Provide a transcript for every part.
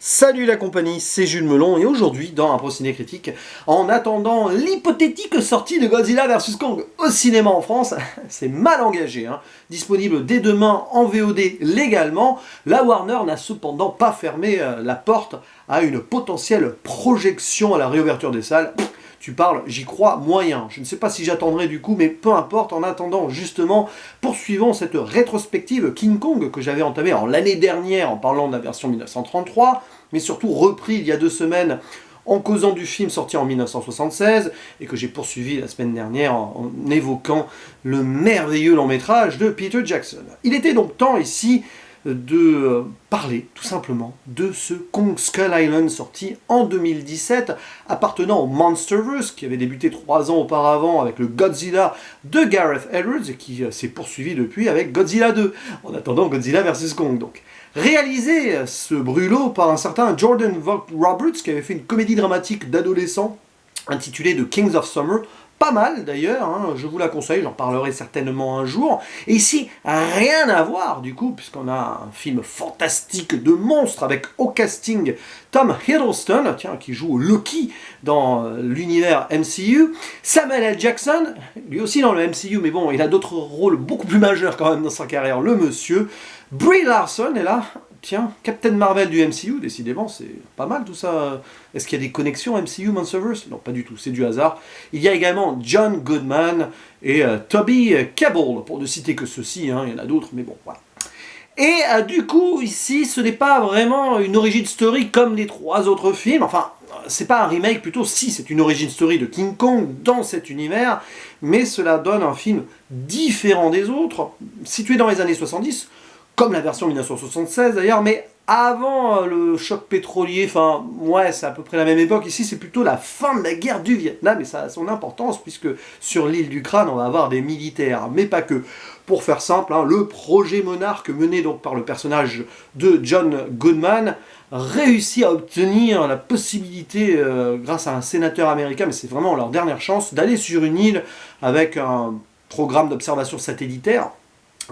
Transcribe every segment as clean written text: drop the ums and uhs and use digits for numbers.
Salut la compagnie, c'est Jules Melon et aujourd'hui dans un Pro-Ciné Critique, en attendant l'hypothétique sortie de Godzilla vs Kong au cinéma en France, c'est mal engagé, disponible dès demain en VOD légalement, la Warner n'a cependant pas fermé la porte à une potentielle projection à la réouverture des salles. Tu parles, j'y crois moyen. Je ne sais pas si j'attendrai du coup, mais peu importe, en attendant justement, poursuivons cette rétrospective King Kong que j'avais entamée l'année dernière en parlant de la version 1933, mais surtout repris il y a 2 semaines en causant du film sorti en 1976, et que j'ai poursuivi la semaine dernière en évoquant le merveilleux long métrage de Peter Jackson. Il était donc temps ici de parler tout simplement de ce Kong Skull Island sorti en 2017, appartenant au Monsterverse, qui avait débuté 3 ans auparavant avec le Godzilla de Gareth Edwards, et qui s'est poursuivi depuis avec Godzilla 2, en attendant Godzilla vs Kong donc. Réalisé ce brûlot par un certain Jordan Vogt Roberts, qui avait fait une comédie dramatique d'adolescents intitulée The Kings of Summer, pas mal d'ailleurs, je vous la conseille, j'en parlerai certainement un jour. Et ici, rien à voir du coup, puisqu'on a un film fantastique de monstre avec au casting Tom Hiddleston, qui joue Loki dans l'univers MCU, Samuel L. Jackson, lui aussi dans le MCU, mais bon, il a d'autres rôles beaucoup plus majeurs quand même dans sa carrière, le monsieur. Brie Larson est là, Captain Marvel du MCU, décidément, c'est pas mal tout ça. Est-ce qu'il y a des connexions MCU, Monsterverse? Non, pas du tout, c'est du hasard. Il y a également John Goodman et Toby Kebbell, pour ne citer que ceux-ci, il y en a d'autres, mais bon, voilà. Et du coup, ici, ce n'est pas vraiment une origin story comme les 3 autres films, enfin, c'est pas un remake, plutôt si, c'est une origin story de King Kong dans cet univers, mais cela donne un film différent des autres, situé dans les années 70, comme la version 1976 d'ailleurs, mais avant le choc pétrolier, c'est à peu près la même époque. Ici, c'est plutôt la fin de la guerre du Vietnam, et ça a son importance, puisque sur l'île du Crâne, on va avoir des militaires, mais pas que. Pour faire simple, le projet Monarque, mené donc par le personnage de John Goodman, réussit à obtenir la possibilité, grâce à un sénateur américain, mais c'est vraiment leur dernière chance, d'aller sur une île avec un programme d'observation satellitaire,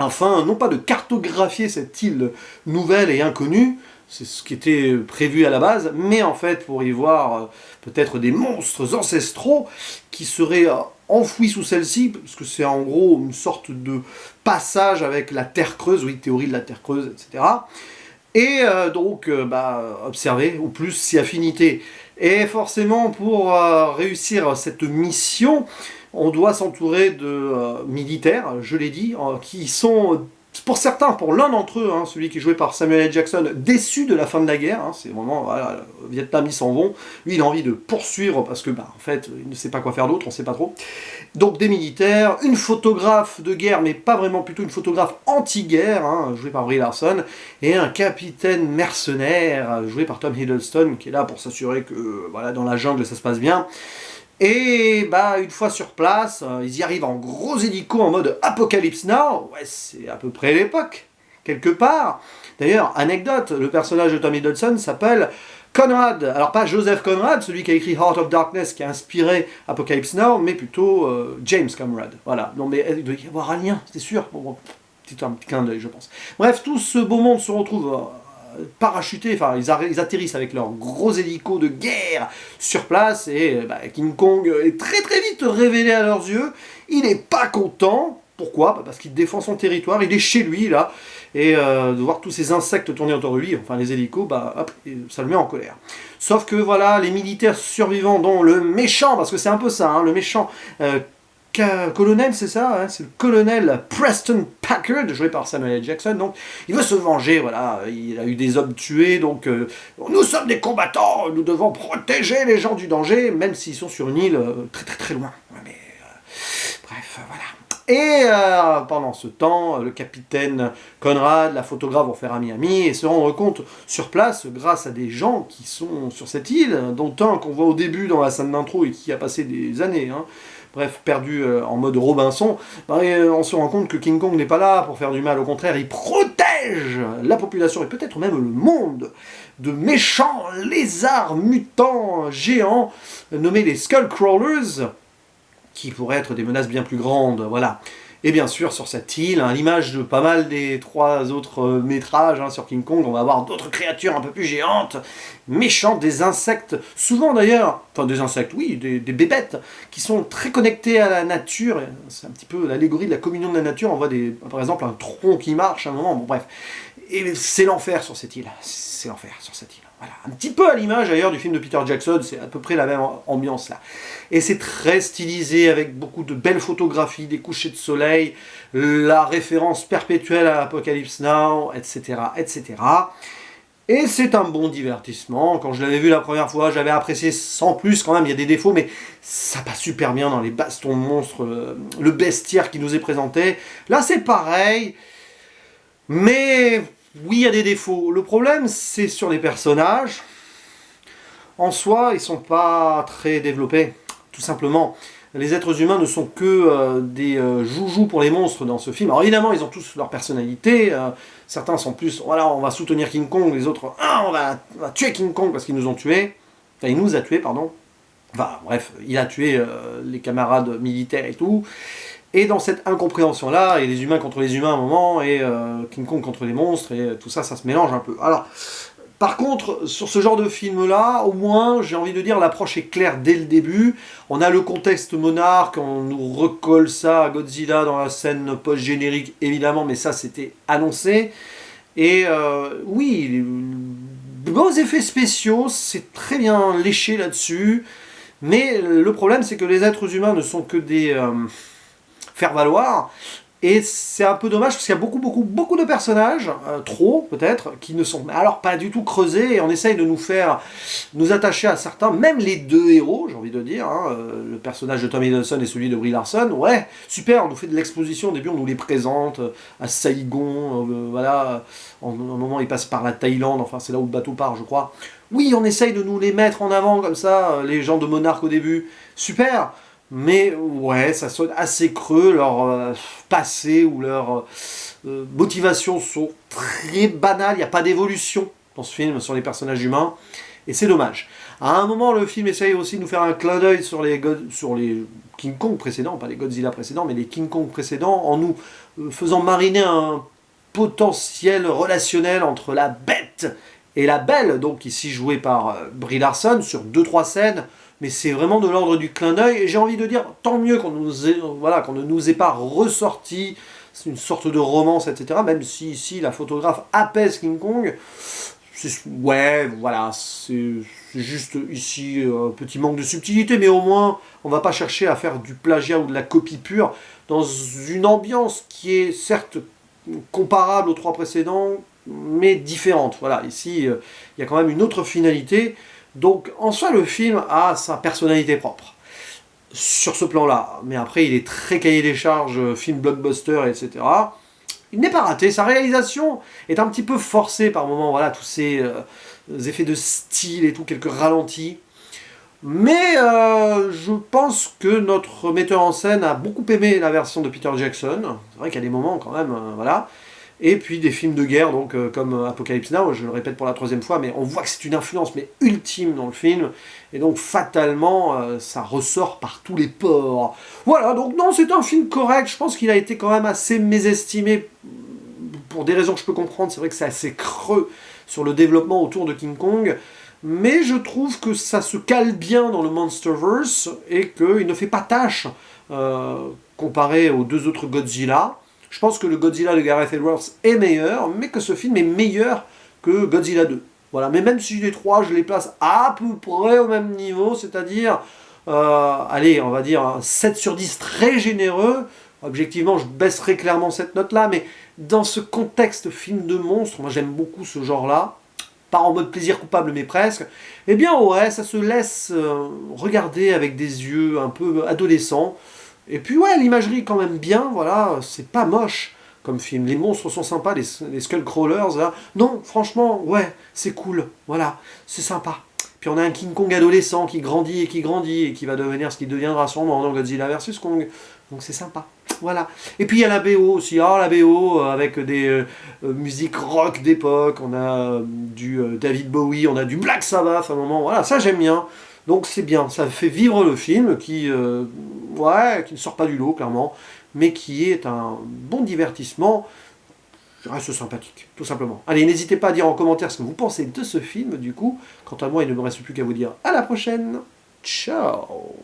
afin, non pas de cartographier cette île nouvelle et inconnue, c'est ce qui était prévu à la base, mais en fait pour y voir peut-être des monstres ancestraux qui seraient enfouis sous celle-ci, parce que c'est en gros une sorte de passage avec la Terre creuse, oui, théorie de la Terre creuse, etc. Et donc, observer, ou plus si affinité. Et forcément, pour réussir cette mission, on doit s'entourer de militaires, je l'ai dit, qui sont, pour certains, pour l'un d'entre eux, celui qui est joué par Samuel L. Jackson, déçus de la fin de la guerre. C'est vraiment, voilà, le Vietnam, ils s'en vont. Lui, il a envie de poursuivre parce que, en fait, il ne sait pas quoi faire d'autre, on ne sait pas trop. Donc des militaires, une photographe de guerre, mais pas vraiment, plutôt une photographe anti-guerre, jouée par Brie Larson, et un capitaine mercenaire, joué par Tom Hiddleston, qui est là pour s'assurer que, voilà, dans la jungle, ça se passe bien. Et une fois sur place, ils y arrivent en gros hélico en mode Apocalypse Now. Ouais, c'est à peu près l'époque, quelque part. D'ailleurs, anecdote, le personnage de Tom Hiddleston s'appelle Conrad. Alors pas Joseph Conrad, celui qui a écrit Heart of Darkness, qui a inspiré Apocalypse Now, mais plutôt James Conrad. Voilà, non mais il doit y avoir un lien, c'est sûr. Bon, un petit clin d'œil, je pense. Bref, tout ce beau monde se retrouve parachutés, ils atterrissent avec leurs gros hélicos de guerre sur place, et King Kong est très très vite révélé à leurs yeux. Il n'est pas content. Pourquoi? Parce qu'il défend son territoire, il est chez lui là, et de voir tous ces insectes tourner autour de lui, enfin les hélicos, hop, ça le met en colère. Sauf que voilà, les militaires survivants, dont le méchant, parce que c'est un peu ça, le méchant colonel, c'est ça, c'est le colonel Preston Packard, joué par Samuel L. Jackson, donc il veut se venger, voilà, il a eu des hommes tués, donc nous sommes des combattants, nous devons protéger les gens du danger, même s'ils sont sur une île très très très loin. Mais bref, voilà. Et pendant ce temps, le capitaine Conrad, la photographe vont faire ami-ami et se rendre compte sur place, grâce à des gens qui sont sur cette île, dont un qu'on voit au début dans la scène d'intro et qui a passé des années, bref, perdu en mode Robinson, on se rend compte que King Kong n'est pas là pour faire du mal, au contraire, il protège la population et peut-être même le monde de méchants lézards mutants géants nommés les Skullcrawlers, qui pourraient être des menaces bien plus grandes, voilà. Et bien sûr, sur cette île, à l'image de pas mal des 3 autres métrages sur King Kong, on va avoir d'autres créatures un peu plus géantes, méchantes, des insectes, souvent d'ailleurs, enfin des insectes, oui, des bébêtes, qui sont très connectés à la nature. C'est un petit peu l'allégorie de la communion de la nature. On voit par exemple un tronc qui marche à un moment, bon bref. Et c'est l'enfer sur cette île, c'est l'enfer sur cette île. Voilà. Un petit peu à l'image d'ailleurs du film de Peter Jackson, c'est à peu près la même ambiance là. Et c'est très stylisé avec beaucoup de belles photographies, des couchers de soleil, la référence perpétuelle à Apocalypse Now, etc. etc. Et c'est un bon divertissement. Quand je l'avais vu la première fois, j'avais apprécié sans plus quand même, il y a des défauts, mais ça passe super bien dans les bastons de monstres, le bestiaire qui nous est présenté. Là c'est pareil, mais oui, il y a des défauts. Le problème, c'est sur les personnages. En soi, ils sont pas très développés, tout simplement. Les êtres humains ne sont que des joujoux pour les monstres dans ce film. Alors évidemment, ils ont tous leur personnalité. Certains sont plus, voilà, on va soutenir King Kong. Les autres, on va tuer King Kong parce qu'ils nous ont tués. Enfin, il nous a tués, pardon. Enfin, bref, il a tué les camarades militaires et tout. Et dans cette incompréhension-là, et les humains contre les humains à un moment, et King Kong contre les monstres, et tout ça, ça se mélange un peu. Alors, par contre, sur ce genre de film-là, au moins, j'ai envie de dire, l'approche est claire dès le début. On a le contexte monarque, on nous recolle ça à Godzilla dans la scène post-générique, évidemment, mais ça, c'était annoncé. Et oui, de beaux effets spéciaux, c'est très bien léché là-dessus. Mais le problème, c'est que les êtres humains ne sont que des faire-valoir. Et c'est un peu dommage parce qu'il y a beaucoup de personnages, trop peut-être, qui ne sont alors pas du tout creusés, et on essaye de nous attacher à certains, même les 2 héros, j'ai envie de dire, le personnage de Tom Hiddleston et celui de Brie Larson, ouais, super, on nous fait de l'exposition, au début on nous les présente à Saigon, voilà, en un moment ils passent par la Thaïlande, enfin c'est là où le bateau part je crois. Oui, on essaye de nous les mettre en avant comme ça, les gens de Monarque au début, super. Mais ouais, ça sonne assez creux, leur passé ou leur motivation sont très banales, il n'y a pas d'évolution dans ce film sur les personnages humains, et c'est dommage. À un moment, le film essaye aussi de nous faire un clin d'œil sur les King Kong précédents, pas les Godzilla précédents, mais les King Kong précédents, en nous faisant mariner un potentiel relationnel entre la bête et la belle, donc ici jouée par Brie Larson, sur 2-3 scènes, mais c'est vraiment de l'ordre du clin d'œil, et j'ai envie de dire, tant mieux qu'on ne nous ait pas ressorti une sorte de romance, etc., même si ici la photographe apaise King Kong, ouais, voilà, c'est juste ici un petit manque de subtilité, mais au moins, on va pas chercher à faire du plagiat ou de la copie pure, dans une ambiance qui est certes comparable aux 3 précédents, mais différente, voilà, ici, il y a quand même une autre finalité. Donc, en soi, le film a sa personnalité propre, sur ce plan-là. Mais après, il est très cahier des charges, film blockbuster, etc. Il n'est pas raté. Sa réalisation est un petit peu forcée par moments. Voilà, tous ces effets de style et tout, quelques ralentis. Mais je pense que notre metteur en scène a beaucoup aimé la version de Peter Jackson. C'est vrai qu'il y a des moments quand même, voilà. Et puis des films de guerre, donc comme Apocalypse Now, je le répète pour la 3e fois, mais on voit que c'est une influence mais ultime dans le film, et donc fatalement, ça ressort par tous les pores. Voilà, donc non, c'est un film correct, je pense qu'il a été quand même assez mésestimé, pour des raisons que je peux comprendre, c'est vrai que c'est assez creux sur le développement autour de King Kong, mais je trouve que ça se cale bien dans le Monsterverse, et qu'il ne fait pas tâche comparé aux 2 autres Godzilla. Je pense que le Godzilla de Gareth Edwards est meilleur, mais que ce film est meilleur que Godzilla 2. Voilà, mais même si les 3, je les place à peu près au même niveau, c'est-à-dire, allez, on va dire un 7 sur 10 très généreux. Objectivement, je baisserai clairement cette note-là, mais dans ce contexte film de monstre, moi j'aime beaucoup ce genre-là, pas en mode plaisir coupable, mais presque, eh bien ouais, ça se laisse regarder avec des yeux un peu adolescents. Et puis ouais, l'imagerie est quand même bien, voilà, c'est pas moche comme film. Les monstres sont sympas, les Skullcrawlers, là. Non, franchement, ouais, c'est cool, voilà, c'est sympa. Puis on a un King Kong adolescent qui grandit, et qui va devenir ce qu'il deviendra sûrement dans Godzilla vs Kong. Donc c'est sympa, voilà. Et puis il y a la BO aussi, la BO avec des musiques rock d'époque, on a du David Bowie, on a du Black Sabbath à un moment, voilà, ça j'aime bien. Donc c'est bien, ça fait vivre le film qui ne sort pas du lot, clairement. mais qui est un bon divertissement, reste sympathique, tout simplement. Allez, n'hésitez pas à dire en commentaire ce que vous pensez de ce film, du coup. Quant à moi, il ne me reste plus qu'à vous dire à la prochaine. Ciao!